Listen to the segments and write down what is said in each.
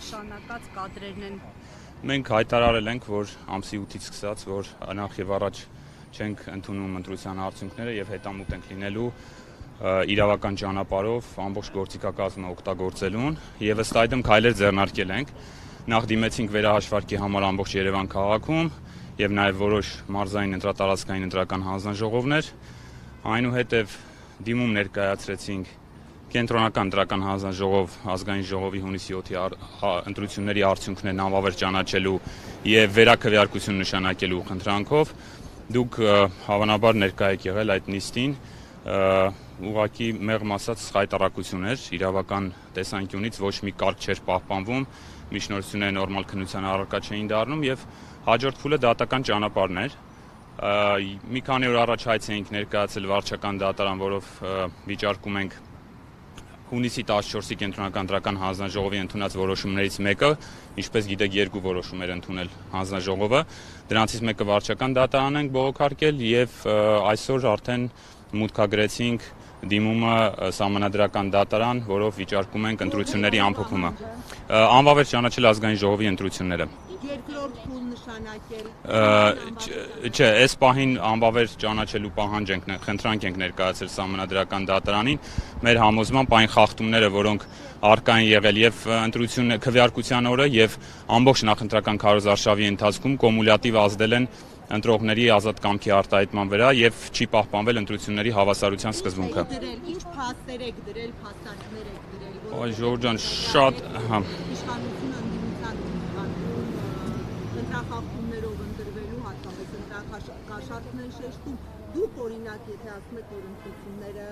նշանակած կադրերն են։ Մենք հայտարարել ենք, որ ամսի 8-ից սկսած, որ նախ եւ առաջ չենք ընդունում ընտրության արդյունքները եւ հետամուտ ենք լինելու իրավական ճանապարհով ամբողջ գործիքակազմը օգտագործելուն եւ ըստ այդմ քայլեր ձեռնարկել ենք։ Նախ դիմեցինք վերահաշվարկի համար ամբողջ Երևան քաղաքում եւ նաեւ որոշ մարզային ընտրատարածքային ընտրական հանձնաժողովներ, այնուհետեւ դիմում ներկայացրեցինք Կենտրոնական ընտրական հանձնաժողով ազգային ժողովի հունիսի 7-ի ընտրությունների արդյունքներն անվավեր ճանաչելու եւ վերաքվեարկություն նշանակելու խնդրանքով դուք հավանաբար ներկայ եք եղել այդ նիստին, ուղղակի մեղմ ասած խայտառակություն էր, իրավական տեսանկյունից ոչ մի կարգ չէր պահպանվում, միջնորդությունները նորմալ քննության առարկա չէին դառնում եւ հաջորդ փուլը դատական ճանապարհն էր։ Մի քանի օր առաջ հայց էինք ներկայացել վարչական դատարան, որով վիճարկում ենք հունիսի 14-ի Կենտրոնական ընտրական հանձնաժողովի ընդունած որոշումներից մեկը, ինչպես գիտեք, երկու որոշում էր ընդունել հանձնաժողովը, դրանցից մեկը վարչական դատարան ենք բողոքարկել եւ այսօր արդեն մուտքագրեցինք դիմումը սահմանադրական դատարան, որով վիճարկում ենք ընտրությունների ամփոփումը։ Անվավեր ճանաչել ազգային ժողովի ընտրությունները։ Երկրորդ փուլ նշանակել։ Չէ, այս պահին անվավեր ճանաչելու պահանջ ենք, խնդրանք ենք ներկայացրել սահմանադրական դատարանին։ Մեր համոզմամբ այն խախտումները, որոնք առկա են եղել եւ ընտրություն քվեարկության օրը եւ ամբողջ նախընտրական քարոզարշավի ընթացքում կոմուլյատիվ ազդել են ընտրողների ազատ կամքի արտահայտման վրա եւ չի պահպանվել ընտրությունների հավասարության սկզբունքը։ Ինչ փաստեր եք դրել, փաստարկներ եք դրել։ Այ Ժորժ ջան, շատ, Իշխանությունը ընտրախախտումներով ընտրվելու հատկապես ընտրակաշառքներ շեշտում, դուք օրինակ եթե ասում եք, որ ընտրությունները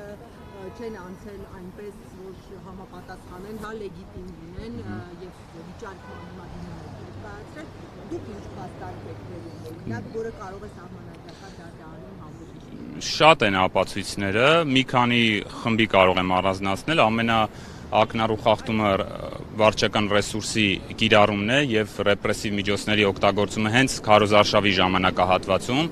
չեն անցել այնպես, որ համապատասխանեն, լեգիտիմ լինեն եւ վիճարկման ներկայացրել, դուք ինչ փաստարկ եք դրել, օրինակ, որը կարող է սահմանադրական դատարանում համոզել։ Շատ են ապացույցները, մի քանի խմբի կարող եմ առանձնացնել, ակնառու խախտումը վարչական ռեսուրսի կիրառումն է եւ ռեպրեսիվ միջոցների օգտագործումը հենց քարոզարշավի ժամանակահատվածում։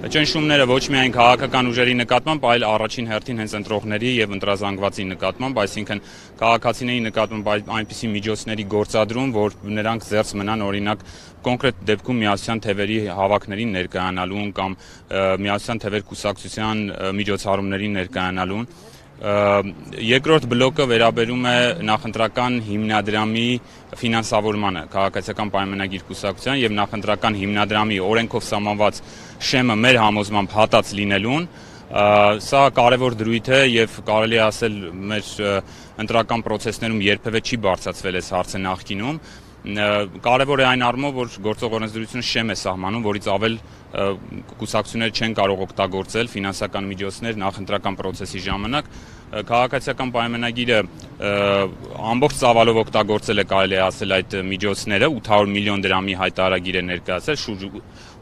Ճնշումները ոչ միայն քաղաքական ուժերի նկատմամբ, այլ առաջին հերթին հենց ընտրողների եւ ընտրազանգվածի նկատմամբ, այսինքն քաղաքացիների նկատմամբ այնպիսի միջոցների գործադրում, որ նրանք զերծ մնան օրինակ կոնկրետ դեպքում միասյան թևերի հավաքներին ներկայանալուն կամ միասյան թևեր կուսակցության միջոցառումներին ներկայանալուն։ Երկրորդ բլոկը վերաբերում է նախընտրական հիմնադրամի ֆինանսավորմանը, քաղաքացիական պայմանագիր կուսակցության եւ նախընտրական հիմնադրամի օրենքով սահմանված շեմը մեր համոզմամբ հատած լինելուն։ Սա կարևոր դրույթ է եւ կարելի է ասել մեր ընտրական process-ներում երբևէ չի բարձրացվել այս հարցը նախկինում։ Կարևոր է այն առումով, որ գործող օրենսդրությունը շեմ է սահմանում, որից ավել կուսակցությունները չեն կարող օգտագործել ֆինանսական միջոցներ նախընտրական process-ի ժամանակ։ Քաղաքացիական պայմանագիրը ամբողջ ծավալով օգտագործել է, կարելի է ասել, այդ միջոցները 800 միլիոն դրամի հայտարարագիր է ներկայացել, շուրջ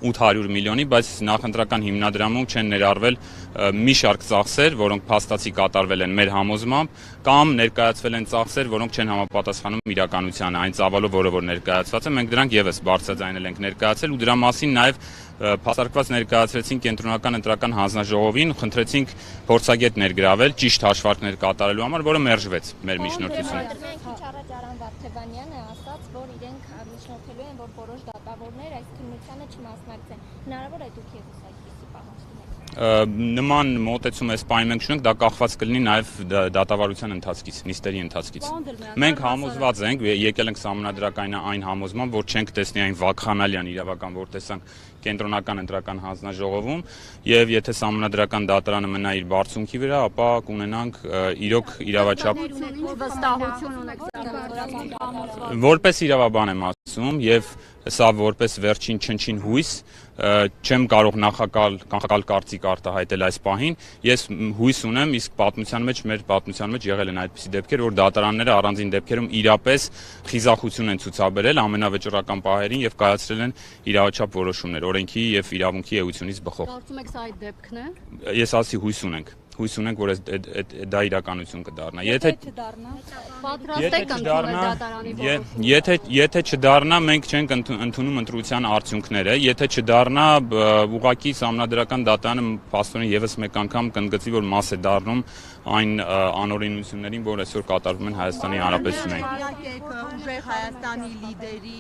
800 միլիոնի, բայց նախընտրական հիմնադրամում չեն ներառվել մի շարք ծախսեր, որոնք փաստացի կատարվել են մեր համոզմամբ, կամ ներկայացվել են ծախսեր, որոնք չեն համապատասխանում իրականությանը, այն ծավալով, որը որ ներկայացված է, մենք դրանք եւս բարձրաձայնել ենք ներկայացել ու դրա մասին նաեւ փաստարկված ներկայացրեցինք Կենտրոնական ընտրական հանձնաժողովին, խնդրեցինք փորձագետ ներգրավել ճիշտ հաշվարկներ կատարելու համար, որը մերժվեց մեր միջնորդությունը։ Քիչ առաջ Արամ Վարդևանյանը ասաց, որ իրենք միջնորդելու են, որ որոշ դատավորներ այս քննությանը չմասնակցեն։ Հնարավոր է դուք եւս այդպիսի պահանջ ունեք։ Նման մոտեցում այս պահին մենք չունենք, դա կախված կլինի նաև դատավարության ընթացքից, նիստերի ընթացքից։ Մենք համոզված ենք, եկել ենք սահմանադրական այն համոզման, որ չենք տեսնի այն վակխանալիան իրավական, որ տեսանք Կենտրոնական ընտրական հանձնաժողովում, եւ եթե սահմանադրական դատարանը մնա իր բարձունքի վրա, ապա կունենանք իրոք իրավաչափ վստահություն ունեք։ Որպես իրավաբան եմ ասում եւ սա որպես վերջին չնչին հույս, չեմ կարող նախակալ կարծիք արտահայտել այս պահին, ես հույս ունեմ, իսկ մեր պատմության մեջ եղել են այդպիսի դեպքեր, որ դատարանները առանձին դեպքերում իրապես խիզախություն են ցուցաբերել ամենավճռական պահերին եւ կայացրել են իրավաչափ որոշումներ, օրենքի եւ իրավունքի էությունից բխող։ Կարծում եք սա այդ դեպքն է։ Ես ասի հույս ունենք։ հույս ունենք, որ դա իրականություն կդառնա։ Եթե պատրաստ եք ընդունել դատարանի որոշումը։ Եթե չդառնա, մենք չենք ընդունում ընտրության արդյունքները, եթե չդառնա, ուղղակի Սահմանադրական դատարանը փաստորեն եւս մեկ անգամ կընդգծի, որ մաս է դառնում այն անօրինություններին, որ այսօր կատարվում են Հայաստանի Հանրապետությունում։ Ուժեղ Հայաստանի լիդերի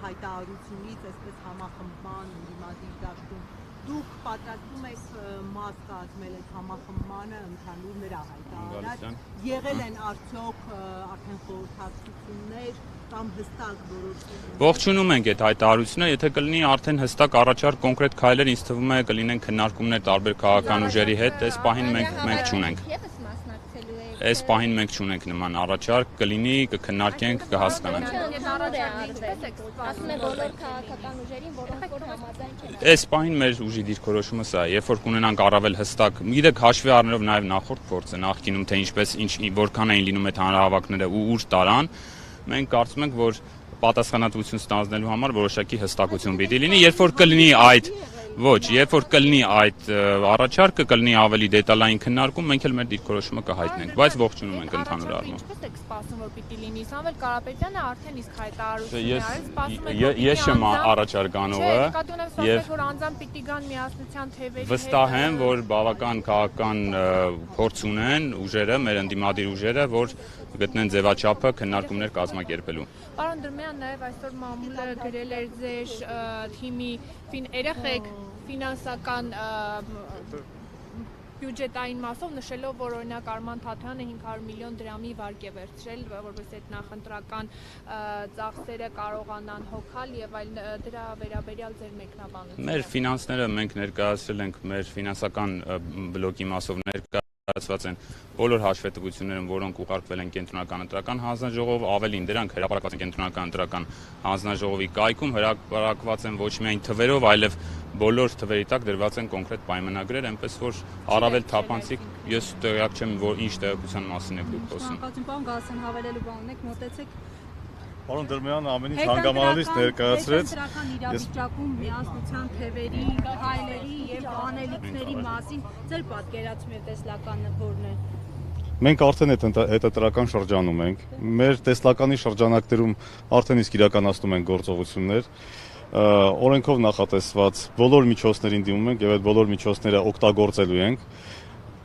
հայտարարությունից, այսպես համախմբման դիմադիր դաշտում դուք պատրաստում եք մաս կազմել այդ համախմբմանը ընդհանուր նրա հայտարարած, եղել են արդյոք արդեն խորհրդակցություններ կամ հստակ որոշումներ։ Ողջունում ենք այդ հայտարարությունը, եթե կլինի արդեն հստակ առաջարկ կոնկրետ քայլեր, ինձ թվում է կլինեն քննարկումներ տարբեր քաղաքական ուժերի հետ, այս պահին մենք չունենք։ Այս պահին մենք չունենք նման առաջարկ, կլինի, կքննարկենք, կհասկանանք։ Ասում են բոլոր քաղաքական ուժերին, որոնք որ համաձայն չեն։ Այս պահին մեր ուժի դիրքորոշումը սա է, երբ որ կունենանք առավել հստակ, գիտեք հաշվի առնելով նաև նախորդ փորձը, նախկինում թե որքան էին լինում այդ հանրահավաքները ու ուր տարան, մենք կարծում ենք, որ պատասխանատվություն ստանձնելու համար որոշակի հստակություն պիտի լինի, երբ որ կլինի այդ երբ որ կլինի այդ առաջարկը, կլինի ավելի դետալային քննարկում, մենք էլ մեր դիրքորոշումը կհայտնենք, բայց ողջունում ենք ընդհանուր առմամբ։ Ինչպես եք սպասում, որ պիտի լինի, Սամվել Կարապետյանը արդեն իսկ հայտարարություն արել, սպասում եք, Ես չեմ առաջարկ անողը եւ որ անձամբ պիտի գան միասնության թևերի հետ։ Վստահ եմ, որ բավական քաղաքական փորձ ունեն ուժերը, մեր ընդդիմադիր ուժերը, որ գտնեն ձևաչափը քննարկումներ կազմակերպելու։ Պարոն Դրմյան, նաև այսօր մամուլը գրել էր ձեր թիմի երեխեք ֆինանսական բյուջետային մասով նշելով, որ օրինակ Արման Թաթյանը 500 միլիոն դրամի վարկ է վերցրել, որովհետեւ այդ նախընտրական ծախսերը կարողանան հոգալ եւ այլ դրա վերաբերյալ ձեր մեկնաբանությունը։ Մեր ֆինանսները մենք ներկայացրել ենք մեր ֆինանսական բլոկի մասով ներկայացված են բոլոր հաշվետվությունները, որոնք ուղարկվել են Կենտրոնական ընտրական հանձնաժողով, ավելին դրանք հրապարակված են Կենտրոնական ընտրական հանձնաժողովի կայքում, հրապարակված են ոչ միայն թվերով, այլև բոլոր թվերի տակ դրված են կոնկրետ պայմանագրեր, այնպես որ առավել թափանցիկ, ես տեղյակ չեմ, որ ինչ տեղեկության մասին եք դուք խոսում։ Շնորհակալություն, պարոն Գալստյան, հավելելու բան ունեք, մոտեցեք։ Պարոն Դրմյանը ամեն ինչ հանգամանալից ներկայացրեց։ Հետընտրական իրավիճակում միասնության թևերի, հայլերի եւ անելիքների մասին ձեր պատկերացումը եւ տեսլականը որն է։ Մենք արդեն հետընտրական շրջանում ենք։ Մեր տեսլականի շրջանակներում արդեն իսկ իրականացնում ենք գործողություններ։ Օրենքով նախատեսված բոլոր միջոցներին դիմում ենք եւ այդ բոլոր միջոցները օգտագործելու ենք։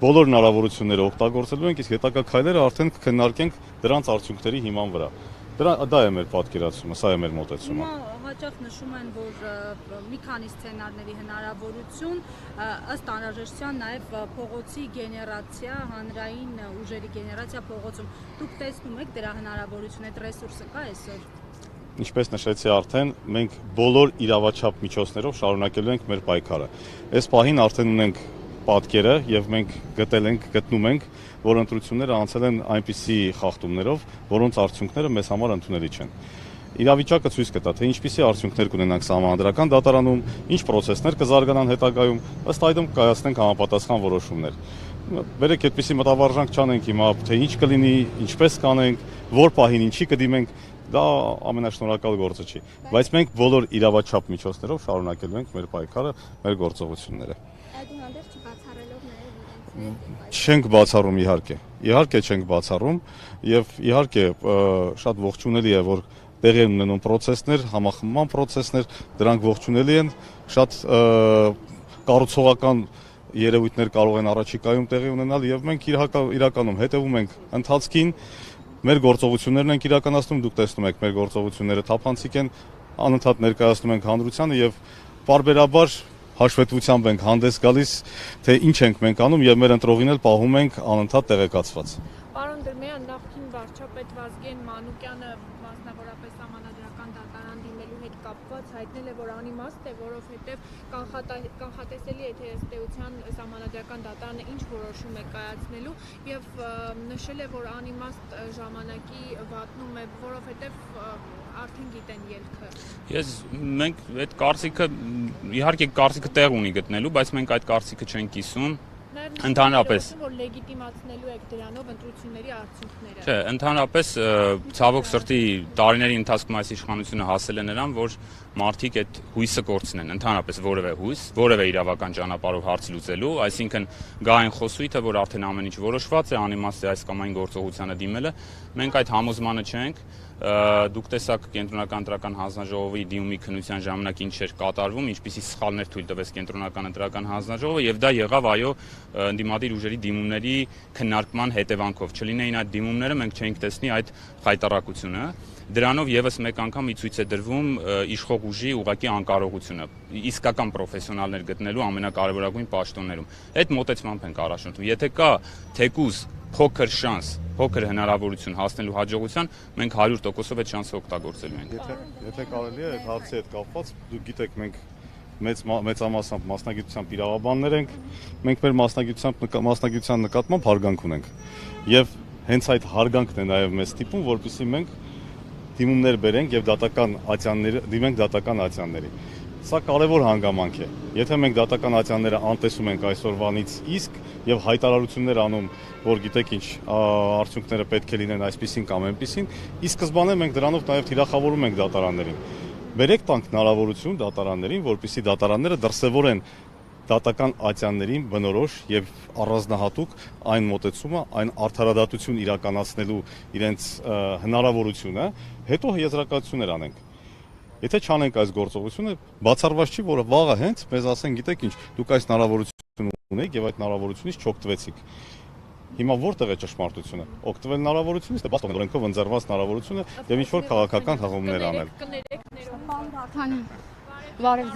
Բոլոր հնարավորությունները օգտագործելու ենք, իսկ հետագա քայլերը արդեն կքննարկենք դրանց արդյունքների հիման վրա։ Դա է մեր պատկերացումը, սա է մեր մոտեցումը։ Հաճախ նշում են, որ մի քանի սցենարների հնարավորություն, ըստ անհրաժեշտության նաև փողոցի գեներացիա, հանրային ուժերի գեներացիա փողոցում։ Դուք տեսնում եք դրա հնարավորությունը, այդ ռեսուրսը կա այսօր։ Ինչպես նշեցի արդեն, մենք բոլոր իրավաչափ միջոցներով շարունակելու ենք մեր պայքարը։ Այս պահին արդեն ունենք պատկերը եւ մենք գտնում ենք, որ ընտրությունները անցել են այնպիսի խախտումներով, որոնց արդյունքները մեզ համար ընդունելի չեն։ Իրավիճակը ցույց կտա, թե ինչպիսի արդյունքներ կունենանք Սահմանադրական դատարանում, ինչ պրոցեսներ կզարգանան հետագայում, ըստ այդմ կայացնենք համապատասխան որոշումներ։ Բերեք այդպիսի մտավարժանք չանենք հիմա, թե ինչ կլինի, ինչպես կանենք, որ պահին ինչի կդիմենք, դա ամենաշնորհակալ գործը չի, բայց մենք բոլոր իրավաչափ միջոցներով շարունակելու ենք մեր պայքարը, մեր գործողությունները։ Այդուհանդերձ չբացառելով նաև Չենք բացառում իհարկե չենք բացառում եւ իհարկե շատ ողջունելի է, որ տեղի են ունենում process-ներ, համախմբման process-ներ, դրանք ողջունելի են, շատ կառուցողական երևույթներ կարող են առաջիկայում տեղի ունենալ եւ մենք իրականում հետեւում ենք ընթացքին, մեր գործողություններն ենք իրականացնում, դուք տեսնում եք մեր գործողությունները թափանցիկ են, անընդհատ ներկայացնում ենք հանրությանը եւ պարբերաբար հաշվետվությամբ ենք հանդես գալիս, թե ինչ ենք մենք անում եւ մեր ընտրողին էլ պահում ենք անընդհատ տեղեկացված։ Պարոն Դրմյան, նախկին վարչապետ Վազգեն Մանուկյանը մասնավորապես Սահմանադրական դատարան դիմելու հետ կապված հայտնել է, որ անիմաստ է, որովհետև կանխատեսելի է, թե ըստ էության Սահմանադրական դատարանը ինչ որոշում է կայացնելու եւ նշել է, որ անիմաստ ժամանակի վատնում է, որովհետև արդեն գիտեն ելքը։ Մենք այդ կարծիքը իհարկե կարծիքը տեղ ունի գտնելու, բայց մենք այդ կարծիքը չենք կիսում։ Ընդհանրապես որ լեգիտիմացնելու եք դրանով ընտրությունների արդյունքները։ Չէ, ընդհանրապես ցավոք սրտի տարիների ընթացքում այս իշխանությունը հասել է նրան, որ մարդիկ այդ հույսը կորցնեն, ընդհանրապես որևէ հույս, որևէ իրավական ճանապարհով հարց լուծելու, այսինքն գա այն խոսույթը, որ արդեն ամեն ինչ որոշված է, անիմաստ է այս կամ այն գործողությանը դիմելը, մենք այդ համոզմանը չենք, դուք տեսաք կենտրոնական ընտրական հանձնաժողովի դիմումի քննության ժամանակ ինչ էր կատարվում, ինչպիսի սխալներ թույլ տվեց կենտրոնական ընտրական հանձնաժողովը եւ դա եղավ այո ընդդիմադիր ուժերի դիմումների քննարկման հետևանքով, չլինեին այդ դիմումները, մենք չէինք տեսնի այդ խայտարակությունը։ Դրանով եւս մեկ անգամ ի ցույց է դրվում իշխող ուժի ուղղակի անկարողությունը իսկական պրոֆեսիոնալներ գտնելու ամենակարևորագույն պաշտոններում։ Այդ մոտեցմամբ ենք առաջնորդվում։ Եթե կա թեկուզ փոքր շանս, փոքր հնարավորություն հասնելու հաջողության, մենք 100%-ով այդ շանսը օգտագործելու ենք։ Եթե կարելի է այդ հարցի հետ կապված, դուք գիտեք մենք մեծամասամբ մասնագիտությամբ իրավաբաններ ենք, մենք մեր մասնագիտության նկատմամբ հարգանք ունենք։ Եվ հենց այդ հարգանքն է նաև մեզ ստիպում, որպեսզի մենք դիմումներ բերենք եւ դիմենք դատական ատյանների։ Սա կարևոր հանգամանք է։ Եթե մենք դատական ատյանները անտեսում ենք այսօրվանից իսկ եւ հայտարարություններ անում, որ գիտեք ինչ արդյունքները պետք է լինեն այսպեսին կամ այնպեսին, ի սկզբանե մենք դրանով նաեւ թիրախավորում ենք դատարաններին։ Բերեք տանք հնարավորություն դատարաններին, որպեսզի դատարանները դրսևորեն դատական ատյաններին բնորոշ եւ առանձնահատուկ այն մոտեցումը, այն արդարադատություն իրականացնելու իրենց հնարավորությունը, հետո եզրակացություններ անենք։ Եթե չանենք այս գործողությունը, բացառված չի, որ վաղը հենց մեզ ասեն, գիտեք ինչ, դուք այս հնարավորությունը ունեք եւ այդ հնարավորությունից չօգտվեցիք։ Հիմա որտեղ է ճշմարտությունը։ Օգտվել հնարավորությունից, թե բացառ օրենքով ընձեռված հնարավորությունը եւ ինչ որ քաղաքական հղումներ անել։ Կներեք ներողություն։ Բարև